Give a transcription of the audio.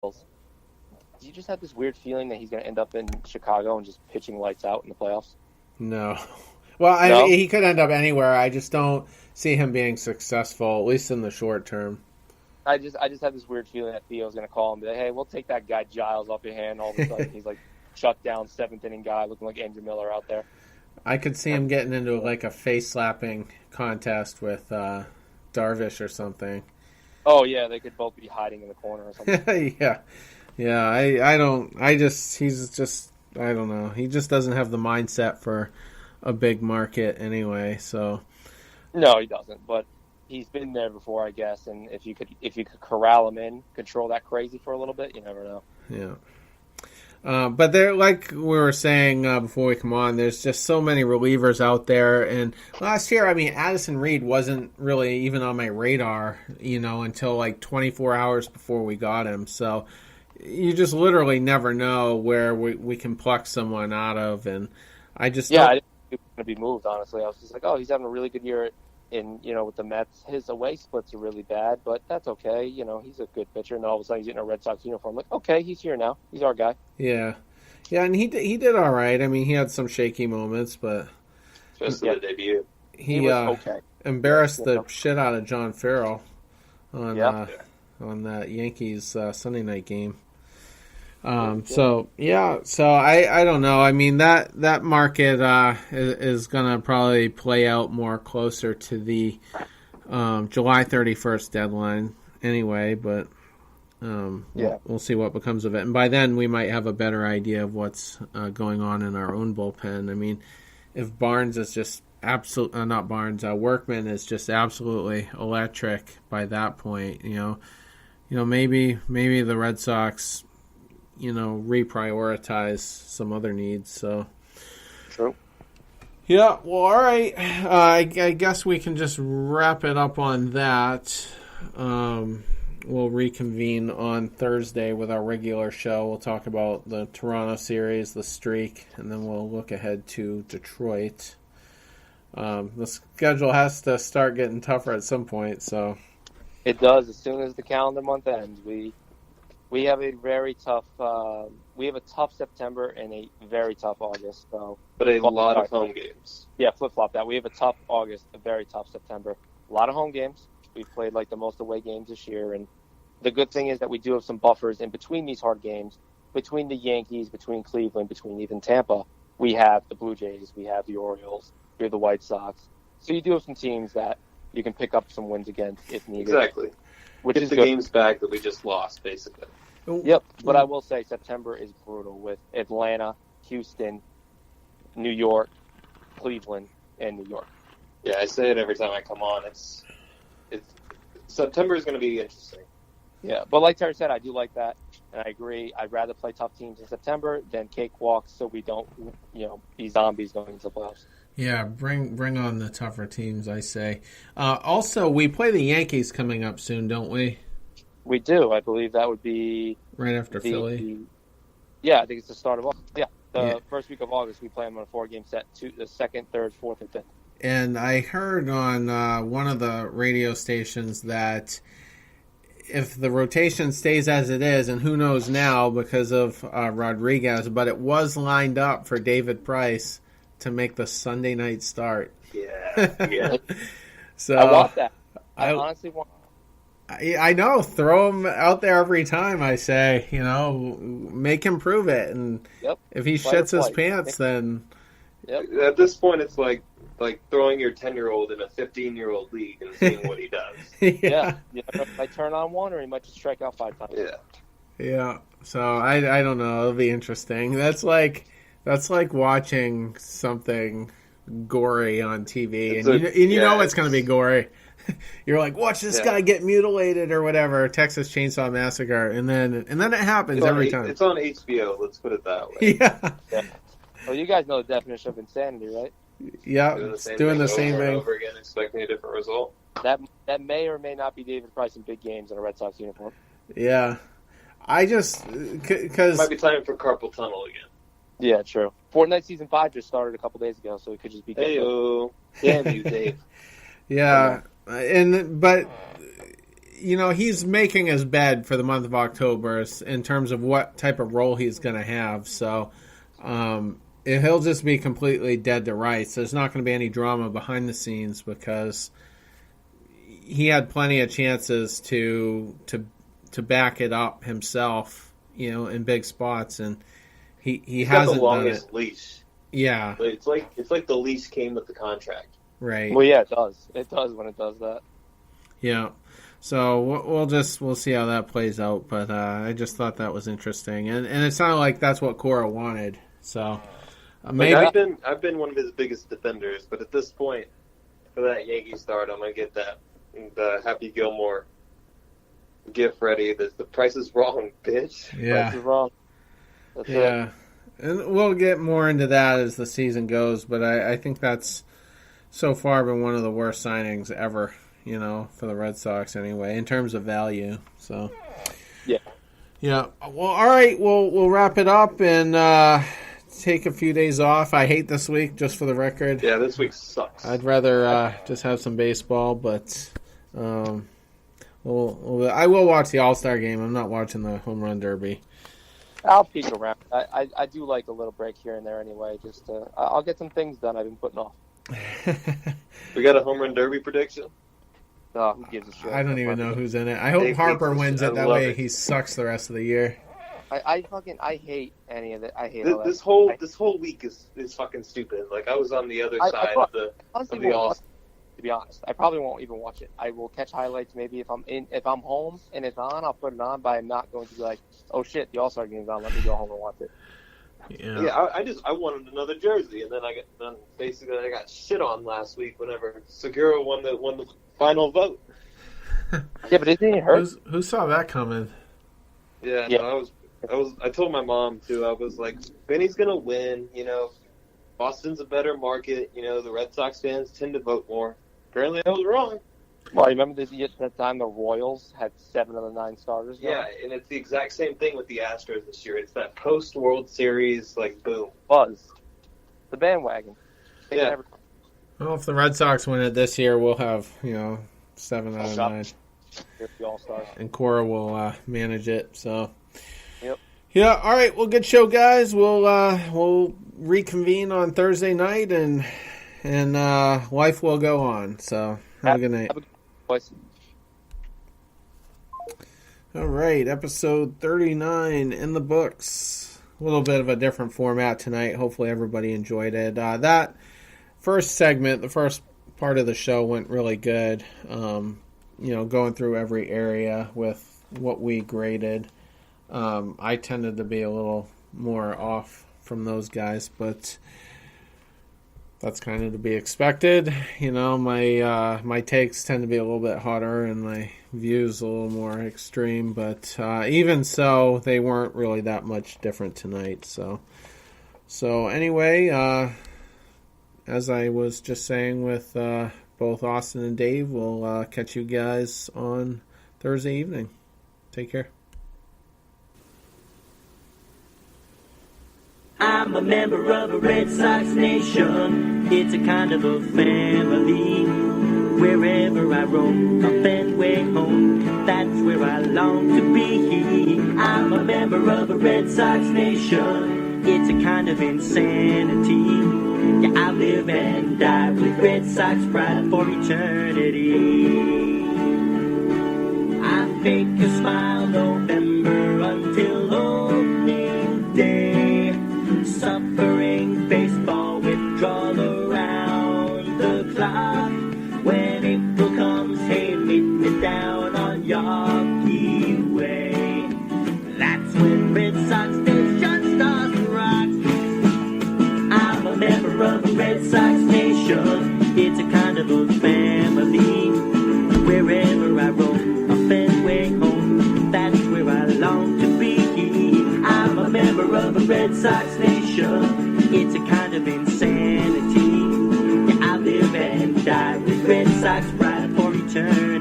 do you just have this weird feeling that he's going to end up in Chicago and just pitching lights out in the playoffs? No. Well, No? he could end up anywhere. I just don't see him being successful, at least in the short term. I just have this weird feeling that Theo's going to call him and be like, hey, we'll take that guy Giles off your hand. All of a sudden, he's like shut down, seventh inning guy looking like Andrew Miller out there. I could see him getting into like a face slapping contest with Darvish or something. Oh, yeah, they could both be hiding in the corner or something. Yeah. I don't. He's just. I don't know. He just doesn't have the mindset for a big market anyway. So. No, he doesn't. But he's been there before, I guess. And if you could corral him in, control that crazy for a little bit, you never know. Yeah. But there, like we were saying before we come on, there's just so many relievers out there. And last year, I mean, Addison Reed wasn't really even on my radar, until like 24 hours before we got him. So you just literally never know where we can pluck someone out of. And I just I didn't think he was going to be moved, honestly. I was just like, oh, he's having a really good year with the Mets. His away splits are really bad, but that's okay. He's a good pitcher. And then all of a sudden he's in a Red Sox uniform. Like, okay, he's here now. He's our guy. Yeah, and he did all right. I mean, he had some shaky moments, but especially the debut, he was okay. Embarrassed the shit out of John Farrell on that Yankees Sunday night game. So I don't know. I mean, that market is gonna probably play out more closer to the July 31st deadline anyway, but we'll see what becomes of it. And by then we might have a better idea of what's going on in our own bullpen. I mean, if Barnes is just Workman is just absolutely electric by that point, maybe the Red Sox reprioritize some other needs. So true. Yeah, well, all right. I guess we can just wrap it up on that. We'll reconvene on Thursday with our regular show. We'll talk about the Toronto series, the streak, and then we'll look ahead to Detroit. The schedule has to start getting tougher at some point, so it does. As soon as the calendar month ends, we have a very tough. We have a tough September and a very tough August. So, but a lot of home games. Yeah, flip flop that. We have a tough August, a very tough September. A lot of home games. We've played like the most away games this year, and the good thing is that we do have some buffers in between these hard games, between the Yankees, between Cleveland, between even Tampa. We have the Blue Jays, we have the Orioles, we have the White Sox. So you do have some teams that you can pick up some wins against if needed. Exactly. Which is the good. Games back that we just lost, basically. Yep, but I will say September is brutal with Atlanta, Houston, New York, Cleveland, and New York. Yeah, I say it every time I come on. It's September is going to be interesting. Yeah, but like Terry said, I do like that, and I agree. I'd rather play tough teams in September than cakewalks, so we don't, be zombies going into the playoffs. Yeah, bring on the tougher teams, I say. Also, we play the Yankees coming up soon, don't we? We do. I believe that would be right after Philly. Yeah, I think it's the start of August. Yeah, the first week of August, we play them on a 4-game set: the second, third, fourth, and fifth. And I heard on one of the radio stations that if the rotation stays as it is, and who knows now because of Rodriguez, but it was lined up for David Price to make the Sunday night start. Yeah. So I want that. I honestly want. I know. Throw him out there every time. I say, make him prove it, and if he shits his pants, then. Yep. At this point, it's like throwing your 10-year-old in a 15-year-old league and seeing what he does. Yeah. I turn on one, or he might just strike out 5 times. Yeah. So I don't know. It'll be interesting. That's like watching something gory on TV, and you know it's going to be gory. You're like, watch this guy get mutilated or whatever, Texas Chainsaw Massacre, and then it happens every time. It's on HBO. Let's put it that way. Yeah. Well, you guys know the definition of insanity, right? Yeah, doing the same thing over again, expecting a different result. That may or may not be David Price in big games in a Red Sox uniform. Yeah, I just because it might be time for carpal tunnel again. Yeah, true. Fortnite Season 5 just started a couple days ago, so it could just be. Hey-o. Damn you, Dave. Yeah, but he's making his bed for the month of October in terms of what type of role he's going to have. So he'll just be completely dead to rights. There's not going to be any drama behind the scenes because he had plenty of chances to back it up himself, in big spots, and he hasn't got the longest done it. leash. Yeah, it's like the lease came with the contract. Right. Well, yeah, it does. It does when it does that. Yeah. So we'll see how that plays out. But I just thought that was interesting, and it sounded like that's what Cora wanted. So maybe I've been one of his biggest defenders, but at this point, for that Yankee start, I'm gonna get the Happy Gilmore gift ready. The price is wrong, bitch. Yeah. Price is wrong. That's yeah. And we'll get more into that as the season goes, but I think that's so far been one of the worst signings ever, for the Red Sox anyway, in terms of value. So, yeah. Yeah. Well, all right. We'll wrap it up and take a few days off. I hate this week, just for the record. Yeah, this week sucks. I'd rather just have some baseball, but I will watch the All-Star game. I'm not watching the Home Run Derby. I'll peek around. I do like a little break here and there anyway. I'll get some things done I've been putting off. We got a Home Run Derby prediction? Oh, who gives a shit? I don't even know who's in it. I hope Harper wins it. That way he sucks the rest of the year. I hate any of it. I hate this whole week is fucking stupid. Like, I was on the other side of the All. To be honest, I probably won't even watch it. I will catch highlights maybe if I'm home and it's on. I'll put it on, but I'm not going to be like, oh shit, the All-Star game's on. Let me go home and watch it. Yeah, I wanted another jersey, and then I got shit on last week whenever Segura won the final vote. Yeah, but isn't he hurt? Who saw that coming? Yeah. No, I told my mom too. I was like, Benny's gonna win. Boston's a better market. The Red Sox fans tend to vote more. Apparently, I was wrong. Well, I remember that time the Royals had 7 of the 9 starters. Yeah, and it's the exact same thing with the Astros this year. It's that post-World Series, like, boom. Buzz. The bandwagon. Yeah. Well, if the Red Sox win it this year, we'll have, 7 out of 9. The All-Stars. And Cora will manage it, so. Yep. Yeah, all right. Well, good show, guys. We'll reconvene on Thursday night, and life will go on, so have a good night. All right, episode 39 in the books. A little bit of a different format tonight. Hopefully everybody enjoyed it. That first segment, the first part of the show went really good. Going through every area with what we graded. I tended to be a little more off from those guys, but that's kind of to be expected. My takes tend to be a little bit hotter and my views a little more extreme, but even so, they weren't really that much different tonight. So anyway, as I was just saying with both Austin and Dave, we'll catch you guys on Thursday evening. Take care. I'm a member of a Red Sox nation. It's a kind of a family. Wherever I roam, a Fenway home, that's where I long to be. I'm a member of a Red Sox nation. It's a kind of insanity. Yeah, I live and die with Red Sox pride for eternity. I fake a smile November until opening day. Suffering baseball withdrawal around the clock. When April comes, hey, meet me down on Yawkey Way. That's when Red Sox Nation starts to rock. I'm a member of a Red Sox nation. It's a kind of a family. Wherever I roam, a Fenway home, that's where I long to be. I'm a member of a Red Sox nation. It's a kind of insanity. Yeah, I live and die with Red Sox pride for eternity.